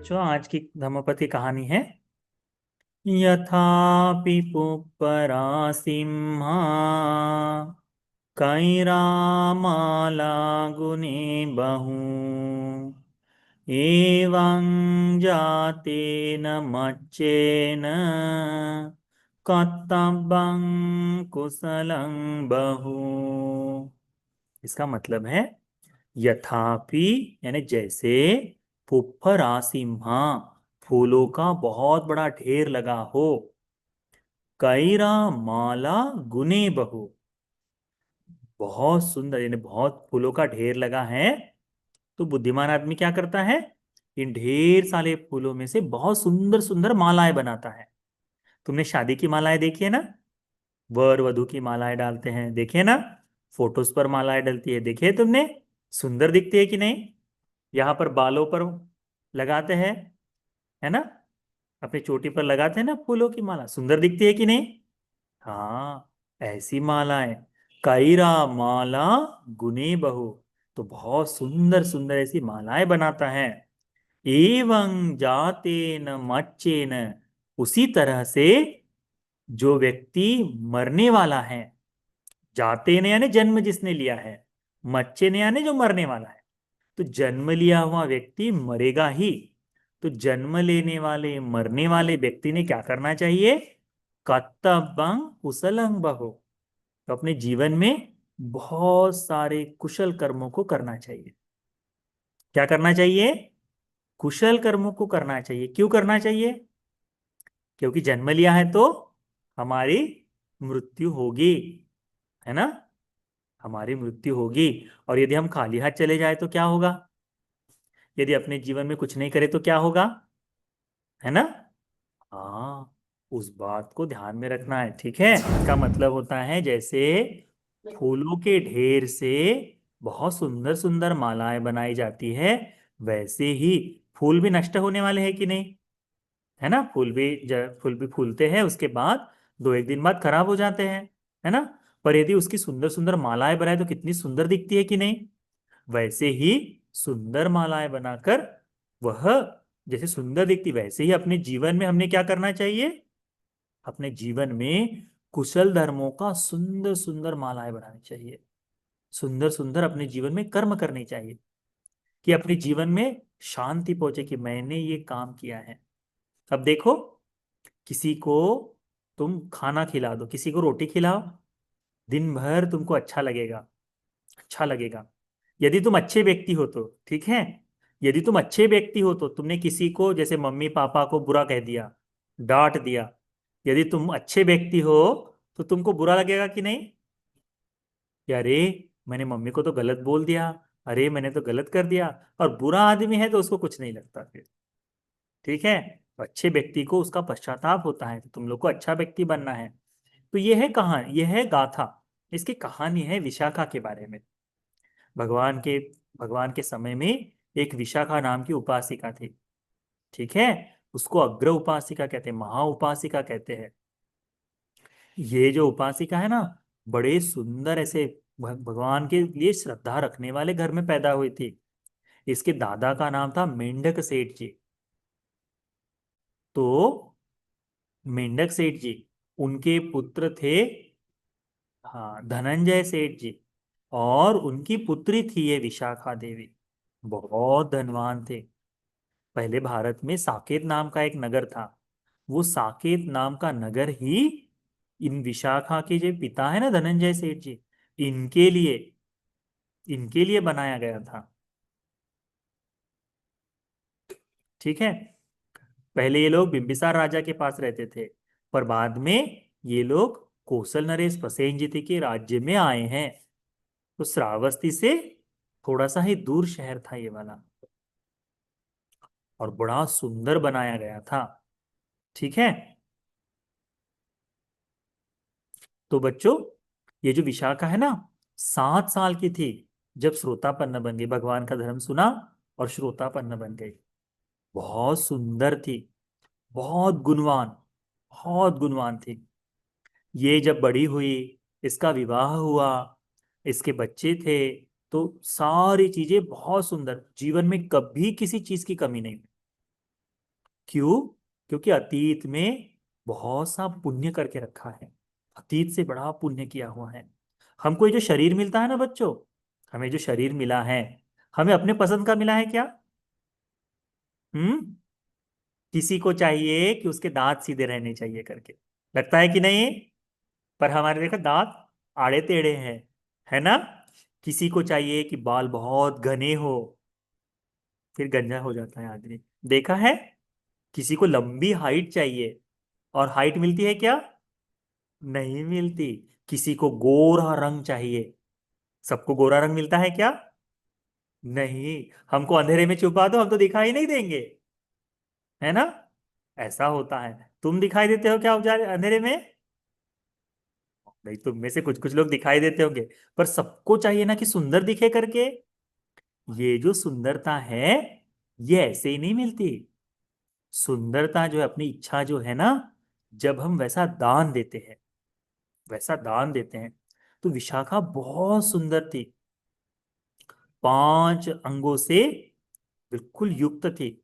बच्चों, आज की धम्मपद की कहानी है यथा पिपुपरा सिंहा कैरामाला गुणे बहु एवं जातेन मच्चेन कर्तव्यं कुशलं बहु। इसका मतलब है यथापि यानी जैसे पुप्परासिम्हा फूलों का बहुत बड़ा ढेर लगा हो, कैरा माला गुने बहु बहुत सुंदर यानी बहुत फूलों का ढेर लगा है। तो बुद्धिमान आदमी क्या करता है? इन ढेर सारे फूलों में से बहुत सुंदर सुंदर मालाएं बनाता है। तुमने शादी की मालाएं देखी है ना? वर वधु की मालाएं डालते हैं, देखे ना? फोटोज पर मालाएं डलती है, देखे है तुमने? सुंदर दिखती है कि नहीं? यहाँ पर बालों पर लगाते हैं, है ना? अपनी चोटी पर लगाते हैं ना फूलों की माला, सुंदर दिखती है कि नहीं? हाँ, ऐसी मालाएं कैरा माला गुने बहु, तो बहुत सुंदर सुंदर ऐसी मालाएं बनाता है। एवं जाते न मच्चे न, उसी तरह से जो व्यक्ति मरने वाला है, जाते ने यानी जन्म जिसने लिया है, मच्चे ने यानी जो मरने वाला है, तो जन्म लिया हुआ व्यक्ति मरेगा ही। तो जन्म लेने वाले मरने वाले व्यक्ति ने क्या करना चाहिए? कर्तव्यं कुशलं बहु, तो अपने जीवन में बहुत सारे कुशल कर्मों को करना चाहिए। क्या करना चाहिए? कुशल कर्मों को करना चाहिए। क्यों करना चाहिए? क्योंकि जन्म लिया है तो हमारी मृत्यु होगी, है ना? हमारी मृत्यु होगी। और यदि हम खाली हाथ चले जाए तो क्या होगा? यदि अपने जीवन में कुछ नहीं करे तो क्या होगा, है ना? हाँ, उस बात को ध्यान में रखना है, ठीक है? इसका मतलब होता है जैसे फूलों के ढेर से बहुत सुंदर सुंदर मालाएं बनाई जाती है, वैसे ही फूल भी नष्ट होने वाले हैं कि नहीं? है ना? फूल भी फूलते हैं, उसके बाद दो एक दिन बाद खराब हो जाते हैं, है ना? पर यदि उसकी सुंदर सुंदर मालाएं बनाए तो कितनी सुंदर दिखती है कि नहीं? वैसे ही सुंदर मालाएं बनाकर वह जैसे सुंदर दिखती, वैसे ही अपने जीवन में हमने क्या करना चाहिए? अपने जीवन में कुशल धर्मों का सुंदर सुंदर मालाएं बनानी चाहिए। सुंदर सुंदर अपने जीवन में कर्म करने चाहिए कि अपने जीवन में शांति पहुंचे कि मैंने ये काम किया है। अब देखो, किसी को तुम खाना खिला दो, किसी को रोटी खिलाओ, दिन भर तुमको अच्छा लगेगा, अच्छा लगेगा। यदि तुम अच्छे व्यक्ति हो तो ठीक है। यदि तुम अच्छे व्यक्ति हो तो तुमने किसी को जैसे मम्मी पापा को बुरा कह दिया, डांट दिया, यदि तुम अच्छे व्यक्ति हो तो तुमको बुरा लगेगा कि नहीं? कि अरे, मैंने मम्मी को तो गलत बोल दिया, अरे मैंने तो गलत कर दिया। और बुरा आदमी है तो उसको कुछ नहीं लगता फिर, ठीक है? तो अच्छे व्यक्ति को उसका पश्चाताप होता है, तो तुम लोग को अच्छा व्यक्ति बनना है। तो ये है कहानी, ये है गाथा। इसकी कहानी है विशाखा के बारे में। भगवान के भगवान के समय में एक विशाखा नाम की उपासिका थी, ठीक है? उसको अग्र उपासिका कहते हैं, महा उपासिका कहते हैं। ये जो उपासिका है ना, बड़े सुंदर ऐसे भगवान के लिए श्रद्धा रखने वाले घर में पैदा हुई थी। इसके दादा का नाम था मेंढक सेठ जी। तो मेंढक सेठ जी, उनके पुत्र थे, हाँ, धनंजय सेठ जी। और उनकी पुत्री थी ये विशाखा देवी। बहुत धनवान थे। पहले भारत में साकेत नाम का एक नगर था। वो साकेत नाम का नगर ही इन विशाखा के जो पिता है ना, धनंजय सेठ जी, इनके लिए इनके लिए बनाया गया था, ठीक है? पहले ये लोग बिंबिसार राजा के पास रहते थे, पर बाद में ये लोग कौशल नरेश प्रसेनजीत के राज्य में आए हैं। तो श्रावस्ती से थोड़ा सा ही दूर शहर था ये वाला, और बड़ा सुंदर बनाया गया था, ठीक है? तो बच्चों, ये जो विशाखा है ना, 7 साल की थी जब श्रोतापन्न बन गई, भगवान का धर्म सुना और श्रोतापन्न बन गई। बहुत सुंदर थी, बहुत गुणवान, बहुत गुणवान थी। ये जब बड़ी हुई, इसका विवाह हुआ, इसके बच्चे थे, तो सारी चीजें बहुत सुंदर, जीवन में कभी किसी चीज की कमी नहीं। क्यों? क्योंकि अतीत में बहुत सा पुण्य करके रखा है, अतीत से बड़ा पुण्य किया हुआ है। हमको ये जो शरीर मिलता है ना बच्चों, हमें जो शरीर मिला है, हमें अपने पसंद का मिला है क्या? हम्म। किसी को चाहिए कि उसके दांत सीधे रहने चाहिए करके, लगता है कि नहीं? पर हमारे देखो दांत आड़े टेढ़े हैं, है ना? किसी को चाहिए कि बाल बहुत घने हो, फिर गंजा हो जाता है आदमी, देखा है? किसी को लंबी हाइट चाहिए, और हाइट मिलती है क्या? नहीं मिलती। किसी को गोरा रंग चाहिए, सबको गोरा रंग मिलता है क्या? नहीं। हमको अंधेरे में छुपा दो, हम तो दिखाई नहीं देंगे, है ना? ऐसा होता है। तुम दिखाई देते हो क्या उजाले अंधेरे में? नहीं, तुम में से कुछ कुछ लोग दिखाई देते होंगे, पर सबको चाहिए ना कि सुंदर दिखे करके। ये जो सुंदरता है, ये ऐसे ही नहीं मिलती। सुंदरता जो है, अपनी इच्छा जो है ना, जब हम वैसा दान देते हैं, वैसा दान देते हैं। तो विशाखा बहुत सुंदर थी, 5 अंगों से बिल्कुल युक्त थी,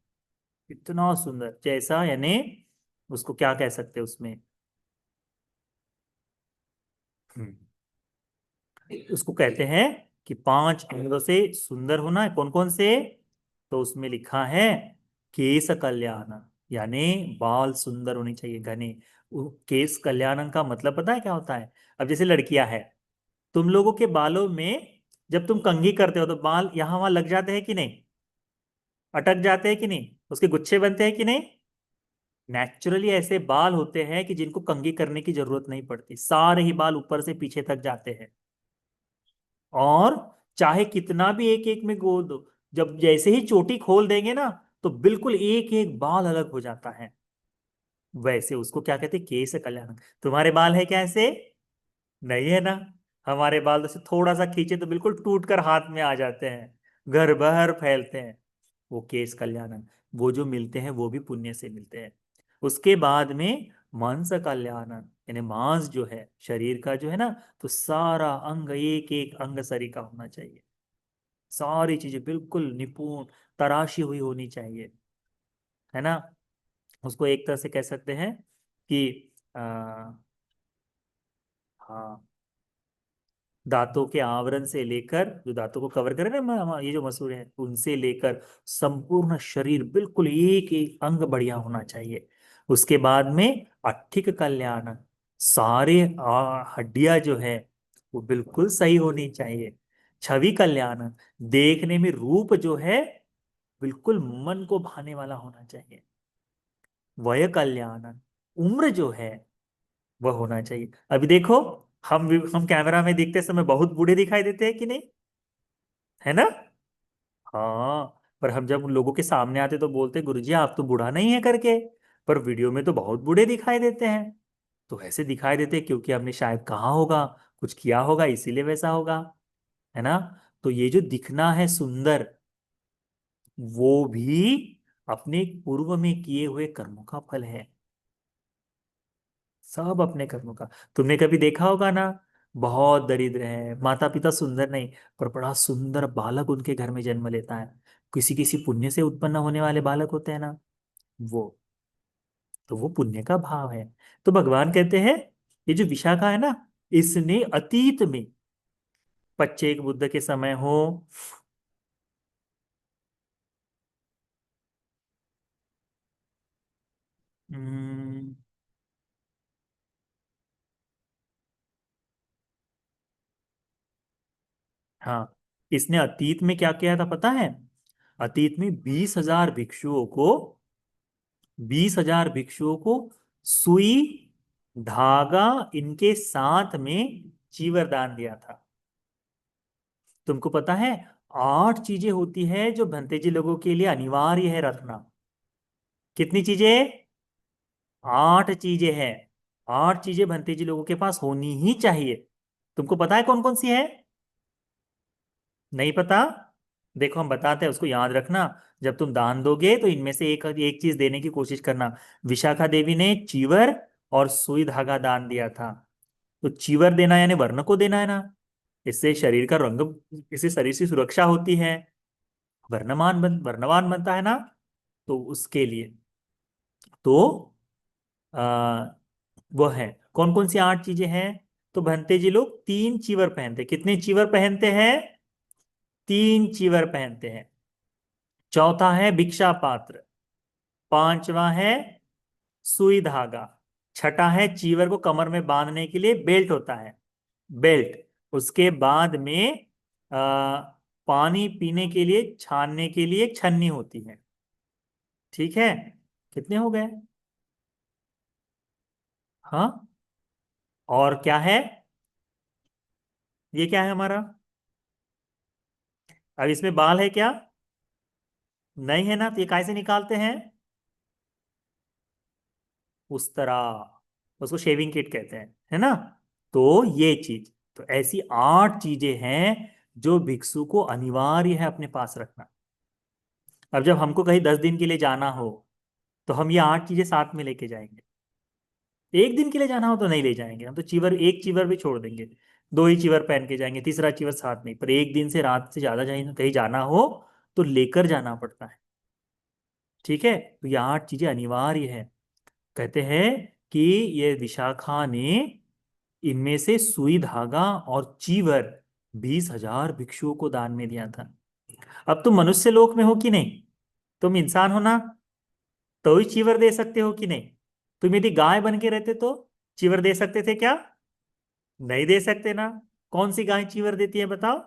इतना सुंदर, जैसा यानी उसको क्या कह सकते हैं उसमें, उसको कहते हैं कि 5 अंगों से सुंदर होना है। कौन कौन से? तो उसमें लिखा है केश कल्याण, यानी बाल सुंदर होने चाहिए, घने। केश कल्याणन का मतलब पता है क्या होता है? अब जैसे लड़कियां हैं, तुम लोगों के बालों में जब तुम कंघी करते हो तो बाल यहां वहां लग जाते हैं कि नहीं? अटक जाते हैं कि नहीं? उसके गुच्छे बनते हैं कि नहीं? नेचुरली ऐसे बाल होते हैं कि जिनको कंघी करने की जरूरत नहीं पड़ती, सारे ही बाल ऊपर से पीछे तक जाते हैं। और चाहे कितना भी एक एक में गोल दो, जब जैसे ही चोटी खोल देंगे ना, तो बिल्कुल एक एक बाल अलग हो जाता है। वैसे उसको क्या कहते हैं? केश कल्याण। तुम्हारे बाल है क्या ऐसे? नहीं है ना। हमारे बाल जैसे थोड़ा सा खींचे तो बिल्कुल टूट कर हाथ में आ जाते हैं, घर भर फैलते हैं। वो केश कल्याणन, वो जो मिलते हैं वो भी पुण्य से मिलते हैं। उसके बाद में मांस कल्याणन, यानी मांस जो है शरीर का जो है ना, तो सारा अंग, एक एक अंग शरीर का होना चाहिए, सारी चीजें बिल्कुल निपुण, तराशी हुई होनी चाहिए, है ना? उसको एक तरह से कह सकते हैं कि आ, हाँ, दांतों के आवरण से लेकर, जो दांतों को कवर करे ना ये जो मसूड़े हैं, उनसे लेकर संपूर्ण शरीर बिल्कुल एक एक अंग बढ़िया होना चाहिए। उसके बाद में अट्ठिक कल्याण, सारे हड्डियां जो है वो बिल्कुल सही होनी चाहिए। छवि कल्याण, देखने में रूप जो है बिल्कुल मन को भाने वाला होना चाहिए। वय कल्याण, उम्र जो है वह होना चाहिए। अभी देखो, हम कैमरा में दिखते समय बहुत बूढ़े दिखाई देते हैं कि नहीं? है ना? हाँ। पर हम जब उन लोगों के सामने आते तो बोलते, गुरुजी आप तो बूढ़ा नहीं है करके, पर वीडियो में तो बहुत बूढ़े दिखाई देते हैं। तो ऐसे दिखाई देते हैं क्योंकि हमने शायद कहा होगा, कुछ किया होगा, इसीलिए वैसा होगा, है ना? तो ये जो दिखना है सुंदर, वो भी अपने पूर्व में किए हुए कर्मों का फल है, सब अपने कर्मों का। तुमने कभी देखा होगा ना, बहुत दरिद्र है, माता पिता सुंदर नहीं, पर बड़ा सुंदर बालक उनके घर में जन्म लेता है, किसी किसी पुण्य से उत्पन्न होने वाले बालक होते हैं ना, वो, तो वो पुण्य का भाव है। तो भगवान कहते हैं, ये जो विशाखा है ना, इसने अतीत में, पच्चेक बुद्ध के समय हो, हम्म, हाँ, इसने अतीत में क्या किया था पता है? अतीत में 20,000 भिक्षुओं को, 20,000 भिक्षुओं को सुई, धागा, इनके साथ में चीवर दान दिया था। तुमको पता है 8 चीजें होती है जो भंते जी लोगों के लिए अनिवार्य है रखना। कितनी चीजें? 8 चीजें हैं। 8 चीजें भंते जी लोगों के पास होनी ही चाहिए। तुमको पता है कौन कौन सी है? नहीं पता? देखो हम बताते हैं, उसको याद रखना। जब तुम दान दोगे तो इनमें से एक एक चीज देने की कोशिश करना। विशाखा देवी ने चीवर और सुई धागा दान दिया था। तो चीवर देना यानी वर्ण को देना है ना, इससे शरीर का रंग, इससे शरीर की सुरक्षा होती है, वर्णवान बनता है ना, तो उसके लिए। तो आ, वो है कौन कौन सी 8 चीजें हैं? तो भंते जी लोग 3 चीवर पहनते, कितने चीवर पहनते हैं? 3 चीवर पहनते हैं। चौथा है भिक्षा पात्र। पांचवा है सुई धागा। छठा है चीवर को कमर में बांधने के लिए बेल्ट होता है, बेल्ट। उसके बाद में पानी पीने के लिए छानने के लिए एक छन्नी होती है। ठीक है, कितने हो गए? हाँ, और क्या है? ये क्या है हमारा? अब इसमें बाल है क्या? नहीं है ना, तो ये कैसे निकालते हैं? उस तरह, उसको शेविंग किट कहते हैं, है ना? तो ये चीज, तो ऐसी 8 चीजें हैं जो भिक्षु को अनिवार्य है अपने पास रखना। अब जब हमको कहीं 10 दिन के लिए जाना हो, तो हम ये 8 चीजें साथ में लेके जाएंगे। एक दिन के लिए जाना हो तो नहीं ले जाएंगे, हम तो चीवर, एक चीवर भी छोड़ देंगे। 2 ही चीवर पहन के जाएंगे, तीसरा चीवर साथ नहीं। पर एक दिन से रात से ज्यादा कहीं जाना हो तो लेकर जाना पड़ता है। ठीक है, तो ये 8 चीजें अनिवार्य है। कहते हैं कि ये विशाखा ने इनमें से सुई धागा और चीवर 20,000 भिक्षुओं को दान में दिया था। अब तुम मनुष्य लोक में हो कि नहीं? तुम इंसान हो ना, तो ही चीवर दे सकते हो कि नहीं? तुम यदि गाय बन के रहते तो चीवर दे सकते थे क्या? नहीं दे सकते ना। कौन सी गाय चीवर देती है बताओ?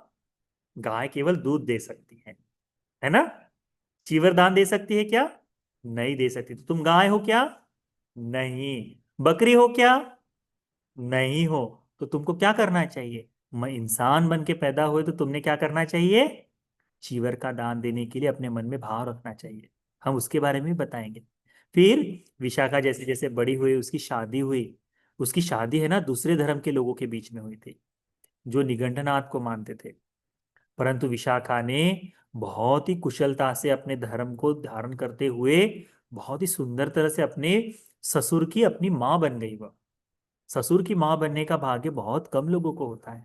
गाय केवल दूध दे सकती है ना? चीवर दान दे सकती है क्या? नहीं दे सकती। तो तुम गाय हो क्या? नहीं। बकरी हो क्या? नहीं हो। तो तुमको क्या करना चाहिए? मैं इंसान बन के पैदा हुए तो तुमने क्या करना चाहिए? चीवर का दान देने के लिए अपने मन में भाव रखना चाहिए। हम उसके बारे में भी बताएंगे। फिर विशाखा जैसे जैसे बड़ी हुई, उसकी शादी हुई। उसकी शादी है ना दूसरे धर्म के लोगों के बीच में हुई थी, जो निगंधनाथ को मानते थे। परंतु विशाखा ने बहुत ही कुशलता से अपने धर्म को धारण करते हुए बहुत ही सुंदर तरह से अपने ससुर की अपनी माँ बन गई वह। ससुर की माँ बनने का भाग्य बहुत कम लोगों को होता है।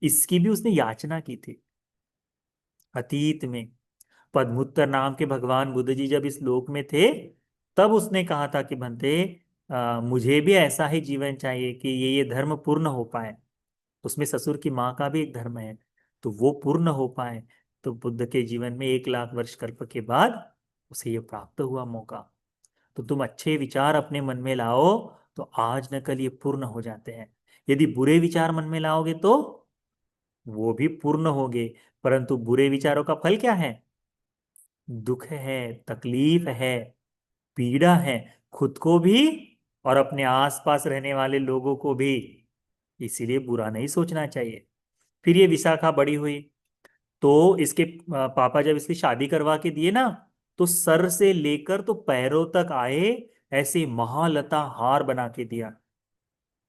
इसकी भी उसने याचना की थी अतीत में। पद्मुत्तर नाम के भगवान बुद्ध जी जब इस लोक में थे, तब उसने कहा था कि बनते, मुझे भी ऐसा ही जीवन चाहिए कि ये धर्म पूर्ण हो पाए। उसमें ससुर की माँ का भी एक धर्म है, तो वो पूर्ण हो पाए। तो बुद्ध के जीवन में 1 लाख वर्ष कल्प के बाद उसे ये प्राप्त हुआ मौका। तो तुम अच्छे विचार अपने मन में लाओ, तो आज न कल ये पूर्ण हो जाते हैं। यदि बुरे विचार मन में लाओगे तो वो भी पूर्ण होंगे। परंतु बुरे विचारों का फल क्या है? दुख है, तकलीफ है, पीड़ा है, खुद को भी और अपने आसपास रहने वाले लोगों को भी। इसीलिए बुरा नहीं सोचना चाहिए। फिर ये विशाखा बड़ी हुई, तो इसके पापा जब इसकी शादी करवा के दिए ना, तो सर से लेकर तो पैरों तक आए ऐसे महालता हार बना के दिया।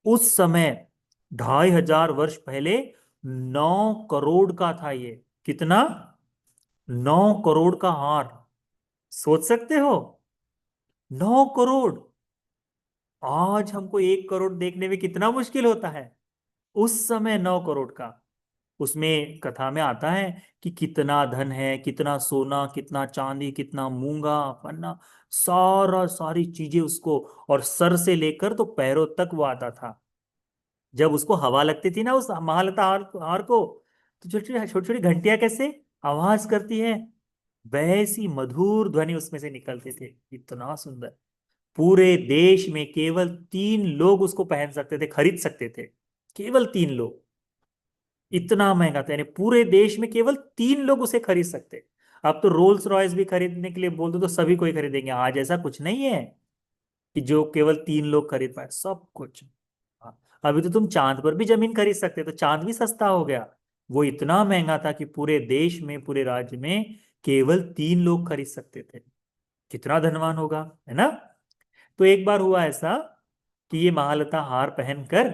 उस समय 2,500 वर्ष पहले 9 करोड़ का था ये। कितना? 9 करोड़ का हार। सोच सकते हो? 9 करोड़। आज हमको 1 करोड़ देखने में कितना मुश्किल होता है, उस समय 9 करोड़ का। उसमें कथा में आता है कि कितना धन है, कितना सोना, कितना चांदी, कितना मूंगा पन्ना, सारी चीजें उसको। और सर से लेकर तो पैरों तक वो आता था। जब उसको हवा लगती थी ना उस महालता हार को, तो छोटी छोटी छोटी घंटियां कैसे आवाज करती है, वैसी मधुर ध्वनि उसमें से निकलते थे। इतना सुंदर। पूरे देश में केवल 3 लोग उसको पहन सकते थे, खरीद सकते थे। केवल 3 लोग। इतना महंगा था, यानी पूरे देश में केवल 3 लोग उसे खरीद सकते। अब तो रोल्स रॉयस भी खरीदने के लिए बोल दो तो सभी कोई खरीदेंगे। आज ऐसा कुछ नहीं है कि जो केवल 3 लोग खरीद पाए सब कुछ। हाँ, अभी तो तुम चांद पर भी जमीन खरीद सकते, तो चांद भी सस्ता हो गया। वो इतना महंगा था कि पूरे देश में, पूरे राज्य में केवल 3 लोग खरीद सकते थे। कितना धनवान होगा, है ना? तो एक बार हुआ ऐसा कि ये महालता हार पहनकर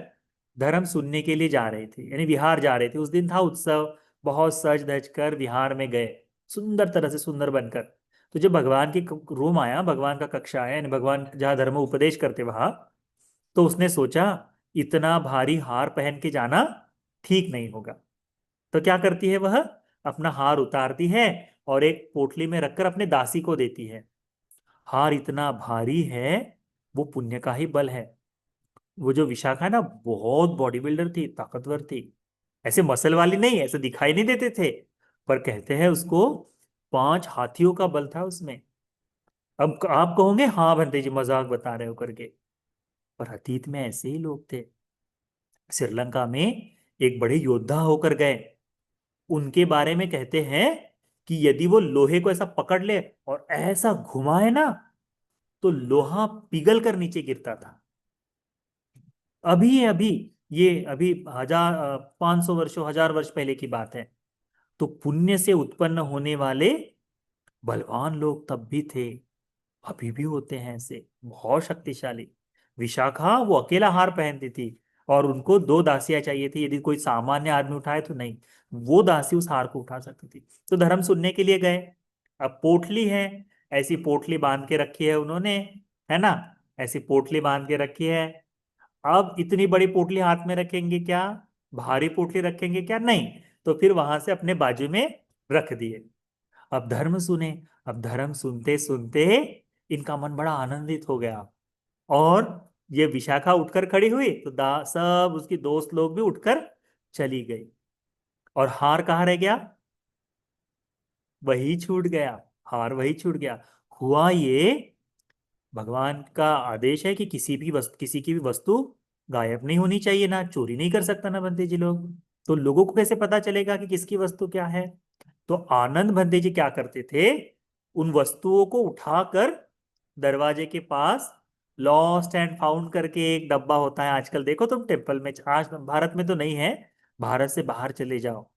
धर्म सुनने के लिए जा रहे थे, यानी विहार जा रहे थे। उस दिन था उत्सव। बहुत सज धज कर विहार में गए, सुंदर तरह से सुंदर बनकर। तो जब भगवान की रूम आया, भगवान का कक्षा आया, यानी भगवान जहाँ धर्म उपदेश करते वहां, तो उसने सोचा इतना भारी हार पहन के जाना ठीक नहीं होगा। तो क्या करती है वह? अपना हार उतारती है और एक पोटली में रखकर अपने दासी को देती है। हार इतना भारी है, वो पुण्य का ही बल है। वो जो विशाखा है ना, बहुत बॉडी बिल्डर थी, ताकतवर थी। ऐसे मसल वाली नहीं, ऐसे दिखाई नहीं देते थे। पर कहते हैं उसको 5 हाथियों का बल था उसमें। अब आप कहोगे हाँ बंते जी मजाक बता रहे हो करके, पर अतीत में ऐसे ही लोग थे। श्रीलंका में एक बड़े योद्धा होकर गए। उनके बारे में कहते हैं कि यदि वो लोहे को ऐसा पकड़ ले और ऐसा घुमाए ना, तो लोहा पिघल कर नीचे गिरता था। अभी अभी, ये अभी 500 वर्षों 1000 वर्ष पहले की बात है। तो पुण्य से उत्पन्न होने वाले बलवान लोग तब भी थे, अभी भी होते हैं ऐसे, बहुत शक्तिशाली। विशाखा वो अकेला हार पहनती थी, और उनको 2 दासियां चाहिए थी। यदि कोई सामान्य आदमी उठाए तो नहीं, वो दासी उस हार को उठा सकती थी। तो धर्म सुनने के लिए गए। अब पोटली है, ऐसी पोटली बांध के रखी है उन्होंने, है ना, ऐसी पोटली बांध के रखी है। अब इतनी बड़ी पोटली हाथ में रखेंगे क्या, भारी पोटली रखेंगे क्या, नहीं। तो फिर वहां से अपने बाजू में रख दिए। अब धर्म सुने। अब धर्म सुनते सुनते इनका मन बड़ा आनंदित हो गया। और ये विशाखा उठकर खड़ी हुई तो सब उसकी दोस्त लोग भी उठकर चली गई। और हार कहाँ रह गया, वही छूट गया। हार वही छूट गया। हुआ ये, भगवान का आदेश है कि किसी की भी वस्तु गायब नहीं होनी चाहिए, ना चोरी नहीं कर सकता ना बंदे जी लोग। तो लोगों को कैसे पता चलेगा कि किसकी वस्तु क्या है। तो आनंद बंदे जी क्या करते थे, उन वस्तुओं को उठाकर दरवाजे के पास लॉस्ट एंड फाउंड करके एक डब्बा होता है, आजकल देखो तुम टेम्पल में, आज भारत में तो नहीं है। भारत से बाहर चले जाओ,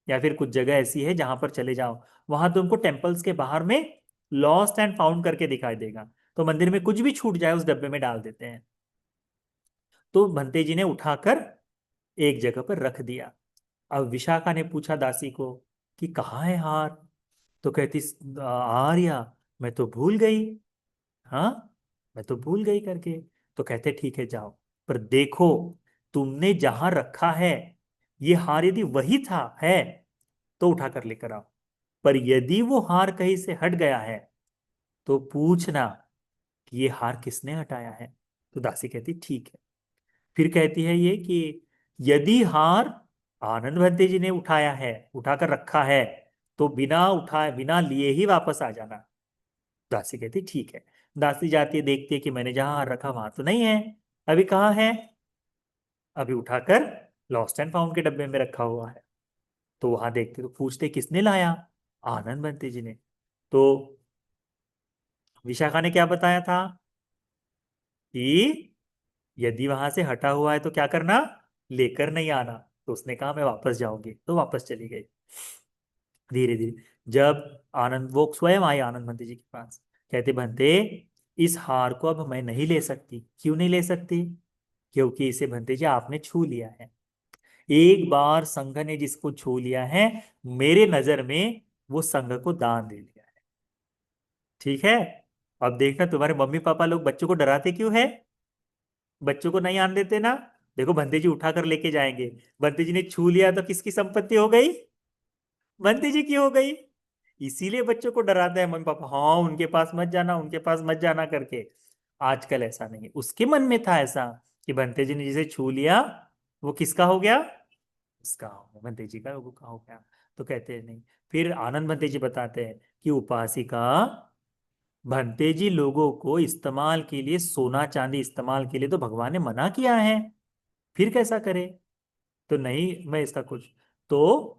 या फिर कुछ जगह ऐसी है जहां पर चले जाओ, वहां तुमको टेम्पल्स के बाहर में लॉस्ट एंड फाउंड करके दिखाई देगा। तो मंदिर में कुछ भी छूट जाए उस डब्बे में डाल देते हैं। तो भंते जी ने उठाकर एक जगह पर रख दिया। अब विशाखा ने पूछा दासी को कि कहाँ है हार। तो कहती आर्या, मैं तो भूल गई। हाँ, मैं तो भूल गई करके। तो कहते ठीक है जाओ, पर देखो तुमने जहां रखा है, ये हार यदि वही था है तो उठा कर लेकर आओ। पर यदि वो हार कहीं से हट गया है, तो पूछना कि ये हार किसने हटाया है। तो दासी कहती ठीक है। फिर कहती है ये कि यदि हार आनंद भंते जी ने उठाया है, उठाकर रखा है, तो बिना उठाए बिना लिए ही वापस आ जाना। दासी कहती ठीक है। दासी जाती है, देखती है कि मैंने जहां हार रखा वहां तो नहीं है। अभी कहाँ है, अभी उठाकर लॉस्ट एंड फाउंड के डब्बे में रखा हुआ है। तो वहां देखते तो पूछते किसने लाया, आनंद भंते जी ने। तो विशाखा ने क्या बताया था कि यदि वहां से हटा हुआ है तो क्या करना, लेकर नहीं आना। तो उसने कहा मैं वापस जाऊंगी, तो वापस चली गई। धीरे धीरे जब आनंद, वो स्वयं आई आनंद भंते जी के पास, कहते भंते इस हार को अब मैं नहीं ले सकती। क्यों नहीं ले सकती, क्योंकि इसे भंते जी आपने छू लिया है। एक बार संघ ने जिसको छू लिया है, मेरे नजर में वो संघ को दान दे दिया है। ठीक है। अब देखना तुम्हारे मम्मी पापा लोग बच्चों को डराते क्यों है, बच्चों को नहीं आने देते ना। देखो बंदे जी उठा कर लेके जाएंगे, बंदे जी ने छू लिया तो किसकी संपत्ति हो गई, बंदे जी की हो गई। इसीलिए बच्चों को डराते हैं मम्मी पापा, हाँ उनके पास मत जाना, उनके पास मत जाना करके। आजकल ऐसा नहीं है, उसके मन में था ऐसा कि बंते जी ने जिसे छू लिया वो किसका हो गया, उसका हो गया, बंते जी का वो का हो गया। तो कहते हैं नहीं। फिर आनंद बंते जी बताते हैं कि उपासिका, भंते जी लोगों को इस्तेमाल के लिए, सोना चांदी इस्तेमाल के लिए तो भगवान ने मना किया है, फिर कैसा करे। तो नहीं मैं इसका कुछ, तो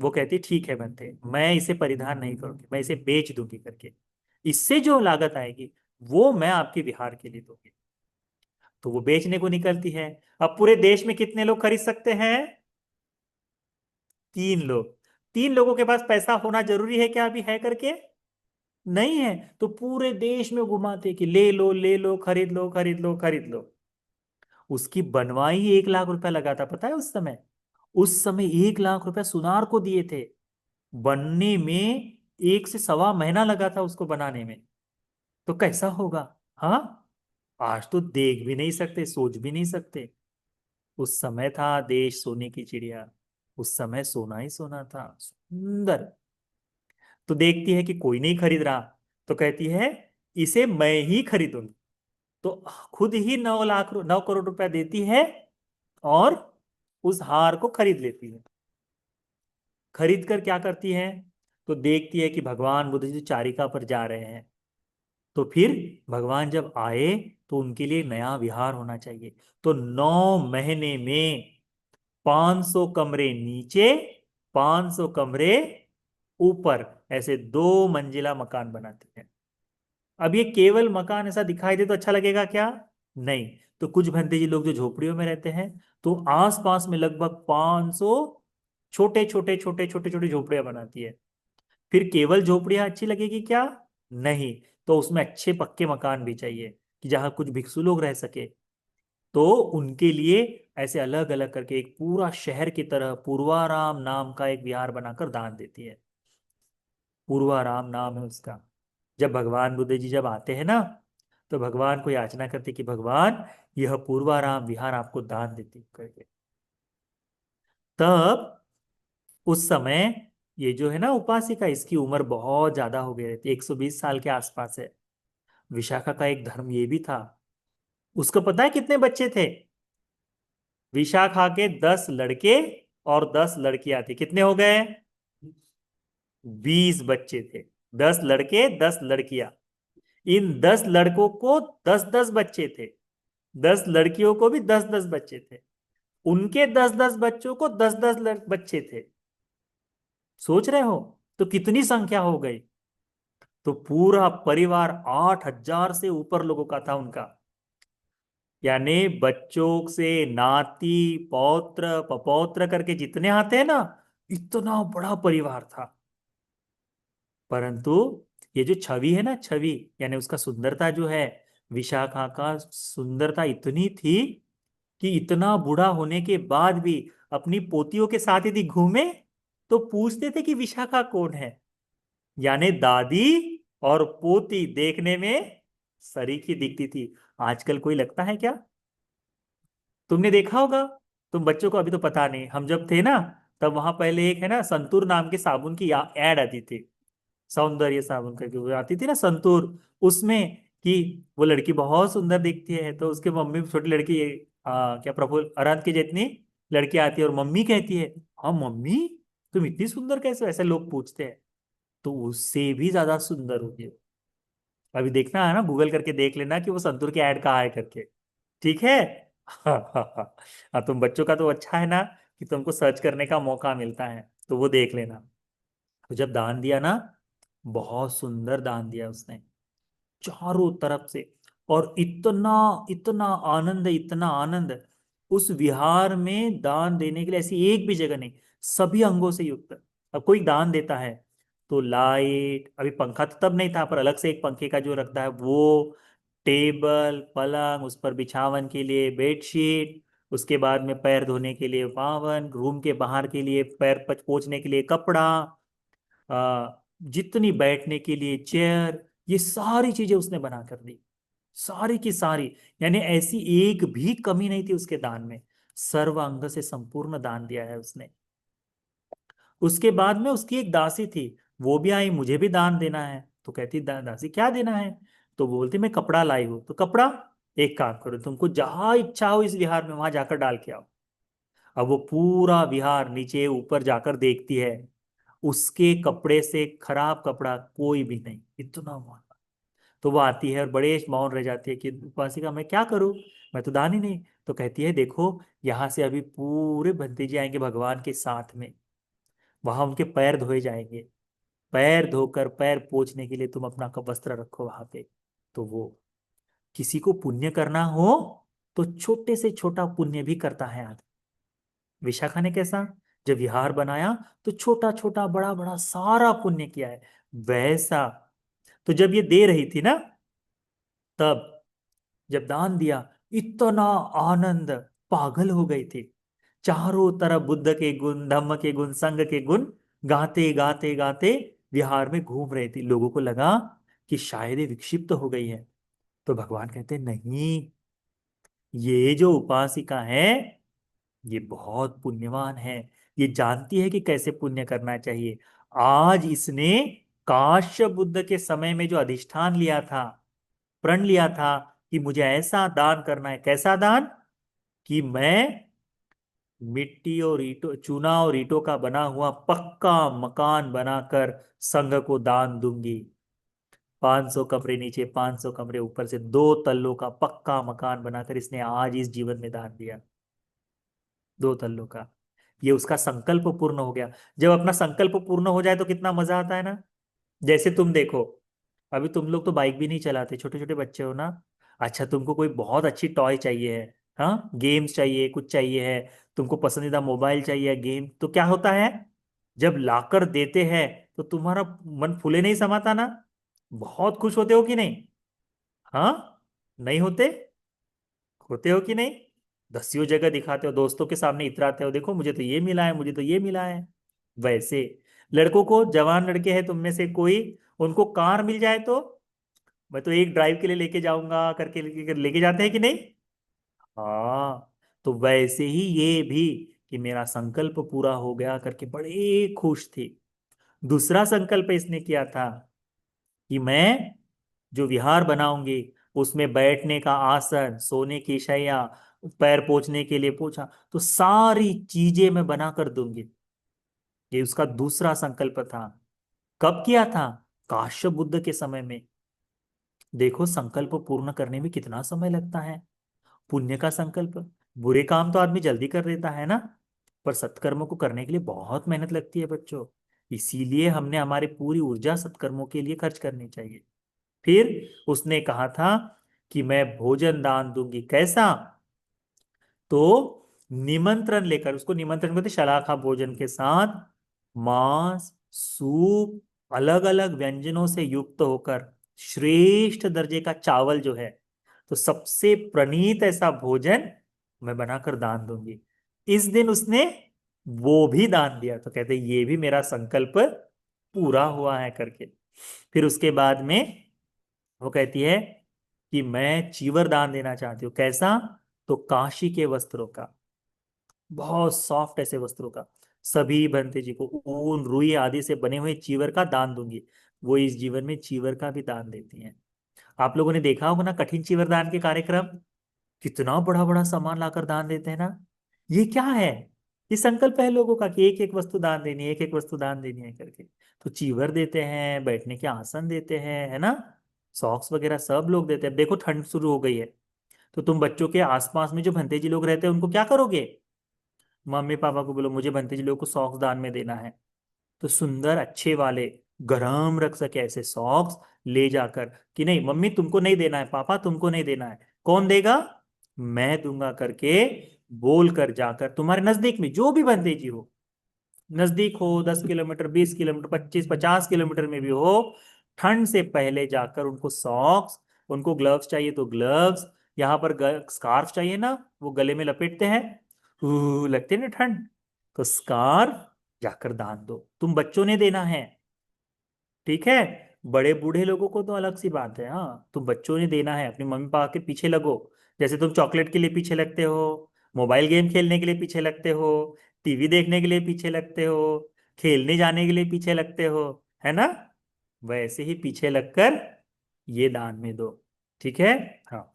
वो कहती ठीक है बनते, मैं इसे परिधान नहीं करूंगी, मैं इसे बेच दूंगी करके, इससे जो लागत आएगी वो मैं आपके विहार के लिए दूंगी। तो वो बेचने को निकलती है। अब पूरे देश में कितने लोग खरीद सकते हैं, 3 लोग। 3 लोगों के पास पैसा होना जरूरी है क्या अभी है करके, नहीं है। तो पूरे देश में घुमाते कि ले लो ले लो, खरीद लो खरीद लो खरीद लो। उसकी बनवाई ही 1 लाख रुपया लगा था, पता है उस समय। उस समय 1 लाख रुपया सुनार को दिए थे। बनने में 1 से 1.25 महीना लगा था उसको बनाने में। तो कैसा होगा। हाँ, आज तो देख भी नहीं सकते, सोच भी नहीं सकते। उस समय था देश सोने की चिड़िया, उस समय सोना ही सोना था, सुंदर। तो देखती है कि कोई नहीं खरीद रहा, तो कहती है इसे मैं ही खरीदूंगी। तो खुद ही 9 करोड़ रुपया देती है और उस हार को खरीद लेती है। खरीद कर क्या करती है, तो देखती है कि भगवान बुद्ध जी चारिका पर जा रहे हैं। तो फिर भगवान जब आए तो उनके लिए नया विहार होना चाहिए। तो 9 महीने में 500 कमरे नीचे, 500 कमरे ऊपर, ऐसे 2 मंजिला मकान बनाती है। अब ये केवल मकान ऐसा दिखाई दे तो अच्छा लगेगा क्या? नहीं। तो कुछ भंते जी लोग जो झोपड़ियों में रहते हैं, तो आसपास में लगभग 500 छोटे छोटे छोटे छोटे छोटे झोपड़ियां बनाती है। फिर केवल झोपड़ियां अच्छी लगेगी क्या? नहीं। तो उसमें अच्छे पक्के मकान भी चाहिए कि जहां कुछ भिक्षु लोग रह सके। तो उनके लिए ऐसे अलग अलग करके एक पूरा शहर की तरह पूर्वाराम नाम का एक विहार बनाकर दान देती है। पूर्वाराम नाम है उसका। जब भगवान बुद्ध जी जब आते हैं ना, तो भगवान को याचना करते कि भगवान, यह पूर्वाराम विहार आपको दान देती करके। तब उस समय ये जो है ना उपासिका, इसकी उम्र बहुत ज्यादा हो गई रहती है, 120 साल के आसपास है। विशाखा का एक धर्म ये भी था। उसको पता है कितने बच्चे थे? विशाखा के 10 लड़के और 10 लड़कियां थी। कितने हो गए? 20 बच्चे थे। 10 लड़के, 10 लड़कियां। इन 10 लड़कों को 10 10 बच्चे थे। 10 लड़कियों को भी 10 10 बच्चे थे। उनके 10 10 बच्चों को 10 10 बच्चे थे। सोच रहे हो? तो कितनी संख्या हो गई? तो पूरा परिवार 8,000 से ऊपर लोगों का था उनका। यानी बच्चों से नाती पौत्र पपौत्र करके जितने आते हैं ना, इतना बड़ा परिवार था। परंतु ये जो छवि है ना, छवि यानी उसका सुंदरता जो है, विशाखा का सुंदरता इतनी थी कि इतना बूढ़ा होने के बाद भी अपनी पोतियों के साथ यदि घूमे तो पूछते थे कि विशाखा कौन है। यानी दादी और पोती देखने में सरीखी दिखती थी। आजकल कोई लगता है क्या? तुमने देखा होगा। तुम बच्चों को अभी तो पता नहीं, हम जब थे ना, तब वहां पहले एक है ना संतूर नाम के साबुन की ऐड आती थी। सौंदर्य साबुन करके वो आती थी ना संतूर। उसमें कि वो लड़की बहुत सुंदर दिखती है, तो उसके मम्मी छोटी लड़की, क्या प्रफुल्ल आराध की जितनी लड़की आती है और मम्मी कहती है, हाँ मम्मी, तुम इतनी सुंदर कैसे हो?" ऐसे लोग पूछते हैं। तो उससे भी ज्यादा सुंदर होगी वो। अभी देखना है ना, गूगल करके देख लेना कि वो संतूर की ऐड कहाँ है करके। ठीक है। हाँ हाँ हाँ। हाँ, तुम बच्चों का तो अच्छा है ना कि तुमको सर्च करने का मौका मिलता है, तो वो देख लेना। तो जब दान दिया ना, बहुत सुंदर दान दिया उसने, चारों तरफ से। और इतना इतना आनंद, इतना आनंद उस विहार में दान देने के लिए ऐसी एक भी जगह नहीं, सभी अंगों से युक्त। अब कोई दान देता है तो लाइट, अभी पंखा तो तब नहीं था, पर अलग से एक पंखे का जो रखता है वो, टेबल पलंग, उस पर बिछावन के लिए बेडशीट, उसके बाद में पैर धोने के लिए पावन, रूम के बाहर के लिए पैर पोंछने के लिए कपड़ा, जितनी बैठने के लिए चेयर, ये सारी चीजें उसने बना कर दी, सारी की सारी। यानी ऐसी एक भी कमी नहीं थी उसके दान में। सर्व अंग से संपूर्ण दान दिया है उसने। उसके बाद में उसकी एक दासी थी, वो भी आई, मुझे भी दान देना है। तो कहती, दासी क्या देना है?" तो बोलती, मैं कपड़ा लाई हूं। तो कपड़ा, एक काम करो, तुमको जहां इच्छा हो इस विहार में वहां जाकर डाल के आओ। अब वो पूरा विहार नीचे ऊपर जाकर देखती है, उसके कपड़े से खराब कपड़ा कोई भी नहीं, इतना महंगा। तो वो आती है और बड़े मौन रह जाती है कि उपासिका मैं क्या करूं, मैं तो दान ही नहीं। तो कहती है, देखो, यहाँ से अभी पूरे भंतेजी आएंगे भगवान के साथ में, वहां उनके पैर धोए जाएंगे। पैर धोकर पैर पोंछने के लिए तुम अपना वस्त्र रखो वहां पे। तो वो, किसी को पुण्य करना हो तो छोटे से छोटा पुण्य भी करता है आदमी। विशाखा ने कैसा, जब विहार बनाया तो छोटा छोटा बड़ा बड़ा सारा पुण्य किया है, वैसा। तो जब ये दे रही थी ना, तब जब दान दिया, इतना आनंद, पागल हो गई थी। चारों तरफ बुद्ध के गुण, धम्म के गुण, संघ के गुण गाते गाते गाते विहार में घूम रही थी। लोगों को लगा कि शायद ये विक्षिप्त हो गई है। तो भगवान कहते, नहीं, ये जो उपासिका है, ये बहुत पुण्यवान है। ये जानती है कि कैसे पुण्य करना चाहिए। आज इसने काश्य बुद्ध के समय में जो अधिष्ठान लिया था, प्रण लिया था कि मुझे ऐसा दान करना है। कैसा दान? कि मैं मिट्टी और ईंटों, चूना और ईंटों का बना हुआ पक्का मकान बनाकर संघ को दान दूंगी। 500 कमरे नीचे, 500 कमरे ऊपर से 2 तल्लों का पक्का मकान बनाकर इसने आज इस जीवन में दान दिया। 2 तल्लों का। ये उसका संकल्प पूर्ण हो गया। जब अपना संकल्प पूर्ण हो जाए तो कितना मजा आता है ना। जैसे तुम देखो, अभी तुम लोग तो बाइक भी नहीं चलाते, छोटे छोटे बच्चे हो ना। अच्छा, तुमको कोई बहुत अच्छी टॉय चाहिए है, हाँ, गेम्स चाहिए, कुछ चाहिए है, तुमको पसंदीदा मोबाइल चाहिए, गेम, तो क्या होता है? जब लाकर देते हैं तो तुम्हारा मन फूले नहीं समाता ना? बहुत खुश होते हो कि नहीं? हाँ, नहीं होते? होते हो कि नहीं? दसियों जगह दिखाते हो, दोस्तों के सामने इतराते हो, देखो मुझे तो ये मिला है, मुझे तो ये मिला है। वैसे लड़कों को, जवान लड़के हैं तुम में से कोई, उनको कार मिल जाए तो मैं तो एक ड्राइव के लिए लेके जाऊंगा करके लेके जाते हैं कि नहीं? हाँ। तो वैसे ही ये भी, कि मेरा संकल्प पूरा हो गया करके बड़े खुश थे। दूसरा संकल्प इसने किया था कि मैं जो विहार बनाऊंगी उसमें बैठने का आसन, सोने की शैया, पैर पोछने के लिए पोछा, तो सारी चीजें मैं बना कर दूंगी। ये उसका दूसरा संकल्प था। कब किया था? काश्यप बुद्ध के समय में। देखो संकल्प पूर्ण करने में कितना समय लगता है। पुण्य का संकल्प, बुरे काम तो आदमी जल्दी कर देता है ना, पर सत्कर्मों को करने के लिए बहुत मेहनत लगती है बच्चों। इसीलिए हमने हमारी पूरी ऊर्जा सत्कर्मों के लिए खर्च करनी चाहिए। फिर उसने कहा था कि मैं भोजन दान दूंगी। कैसा? तो निमंत्रण लेकर, उसको निमंत्रण करते शलाखा भोजन के साथ, मांस, सूप, अलग अलग व्यंजनों से युक्त होकर श्रेष्ठ दर्जे का चावल जो है, तो सबसे प्रणीत ऐसा भोजन मैं बनाकर दान दूंगी। इस दिन उसने वो भी दान दिया, तो कहते ये भी मेरा संकल्प पूरा हुआ है करके। फिर उसके बाद में वो कहती है कि मैं चीवर दान देना चाहती हूँ। कैसा? तो काशी के वस्त्रों का, बहुत सॉफ्ट ऐसे वस्त्रों का, सभी बनते जी को ऊन रुई आदि से बने हुए चीवर का दान दूंगी। वो इस जीवन में चीवर का भी दान देती हैं। आप लोगों ने देखा होगा ना कठिन चीवर दान के कार्यक्रम, कितना बड़ा बड़ा सामान लाकर दान देते हैं ना। ये क्या है? ये संकल्प है लोगों का कि एक एक वस्तु दान देनी है, एक एक वस्तु दान देनी है करके। तो चीवर देते हैं, बैठने के आसन देते हैं, है ना, सॉक्स वगैरह सब लोग देते हैं। देखो ठंड शुरू हो गई है, तो तुम बच्चों के आसपास में जो भंतेजी लोग रहते हैं उनको क्या करोगे? मम्मी पापा को बोलो मुझे भंतेजी लोग को सॉक्स दान में देना है। तो सुंदर अच्छे वाले, गरम रख सके ऐसे सॉक्स ले जाकर, कि नहीं मम्मी तुमको नहीं देना है, पापा तुमको नहीं देना है, कौन देगा? मैं दूंगा करके बोल कर जाकर, तुम्हारे नजदीक में जो भी भंतेजी हो, नजदीक हो 10 किलोमीटर, 20 किलोमीटर, 25-50 किलोमीटर में भी हो, ठंड से पहले जाकर उनको सॉक्स, उनको ग्लव्स चाहिए तो ग्लव्स, यहाँ पर स्कार्फ चाहिए ना, वो गले में लपेटते हैं, लगते हैं ना ठंड, तो स्कार्फ जाकर दान दो। तुम बच्चों ने देना है, ठीक है। बड़े बूढ़े लोगों को तो अलग सी बात है, हाँ, तुम बच्चों ने देना है, अपने मम्मी पापा के पीछे लगो। जैसे तुम चॉकलेट के लिए पीछे लगते हो, मोबाइल गेम खेलने के लिए पीछे लगते हो, टीवी देखने के लिए पीछे लगते हो, खेलने जाने के लिए पीछे लगते हो, है ना, वैसे ही पीछे लगकर ये दान में दो। ठीक है। हाँ।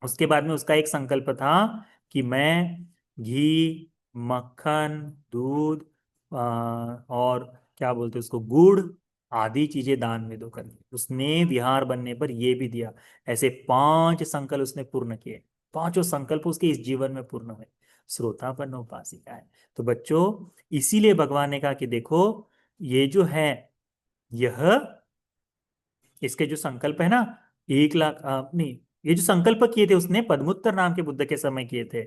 उसके बाद में उसका एक संकल्प था कि मैं घी, मक्खन, दूध, और क्या बोलते हैं उसको, गुड़ आदि चीजें दान में दो करके उसने विहार बनने पर ये भी दिया। ऐसे 5 संकल्प उसने पूर्ण किए। पांचों संकल्प उसके इस जीवन में पूर्ण हुए। श्रोतापन्न उपासिका है। तो बच्चों, इसीलिए भगवान ने कहा कि देखो, ये जो है, यह, इसके जो संकल्प है ना, 1 लाख, नहीं, ये जो संकल्प किए थे उसने पद्मुत्तर नाम के बुद्ध के समय किए थे।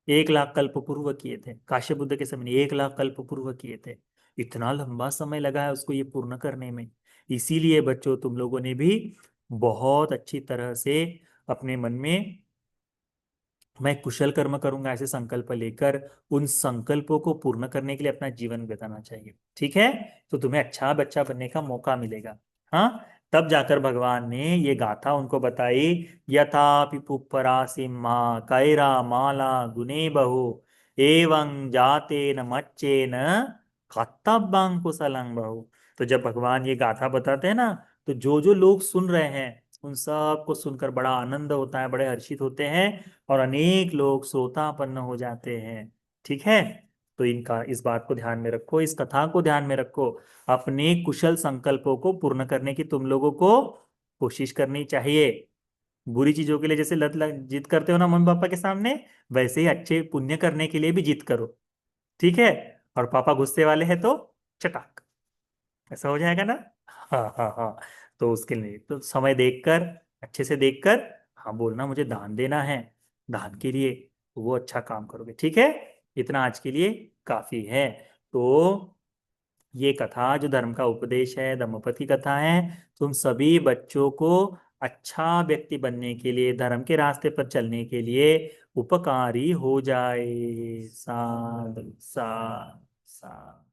1 लाख कल्प पूर्व किए थे काश्यप बुद्ध के समय, 1 लाख कल्प पूर्व किए थे। इतना लंबा समय लगा है उसको ये पूर्ण करने में। इसीलिए बच्चों, तुम लोगों ने भी बहुत अच्छी तरह से अपने मन में, मैं कुशल कर्म करूंगा ऐसे संकल्प लेकर, उन संकल्पों को पूर्ण करने के लिए अपना जीवन बिताना चाहिए। ठीक है। तो तुम्हें अच्छा बच्चा बनने का मौका मिलेगा। हाँ। तब जाकर भगवान ने ये गाथा उनको बताई। यथा पिपुपरा सिम्हा कैरा माला गुने बहु, एवं जाते न मच्चे न कर्तव्यं कुशलं बहु। तो जब भगवान ये गाथा बताते हैं ना, तो जो जो लोग सुन रहे हैं उन सब को सुनकर बड़ा आनंद होता है, बड़े हर्षित होते हैं और अनेक लोग श्रोतापन्न हो जाते हैं। ठीक है। तो इनका इस बात को ध्यान में रखो, इस कथा को ध्यान में रखो। अपने कुशल संकल्पों को पूर्ण करने की तुम लोगों को कोशिश करनी चाहिए। बुरी चीजों के लिए जैसे जिद करते हो ना मम्मी पापा के सामने, वैसे ही अच्छे पुण्य करने के लिए भी जिद करो। ठीक है। और पापा गुस्से वाले हैं तो चटाक, ऐसा हो जाएगा ना। हाँ हाँ हाँ। तो उसके लिए तो समय देखकर, अच्छे से देखकर, हाँ बोलना मुझे दान देना है, दान के लिए, तो वो अच्छा काम करोगे। ठीक है। इतना आज के लिए काफी है। तो ये कथा जो धर्म का उपदेश है, धम्मपद की कथा है, तुम सभी बच्चों को अच्छा व्यक्ति बनने के लिए, धर्म के रास्ते पर चलने के लिए उपकारी हो जाए। साधु साधु साधु।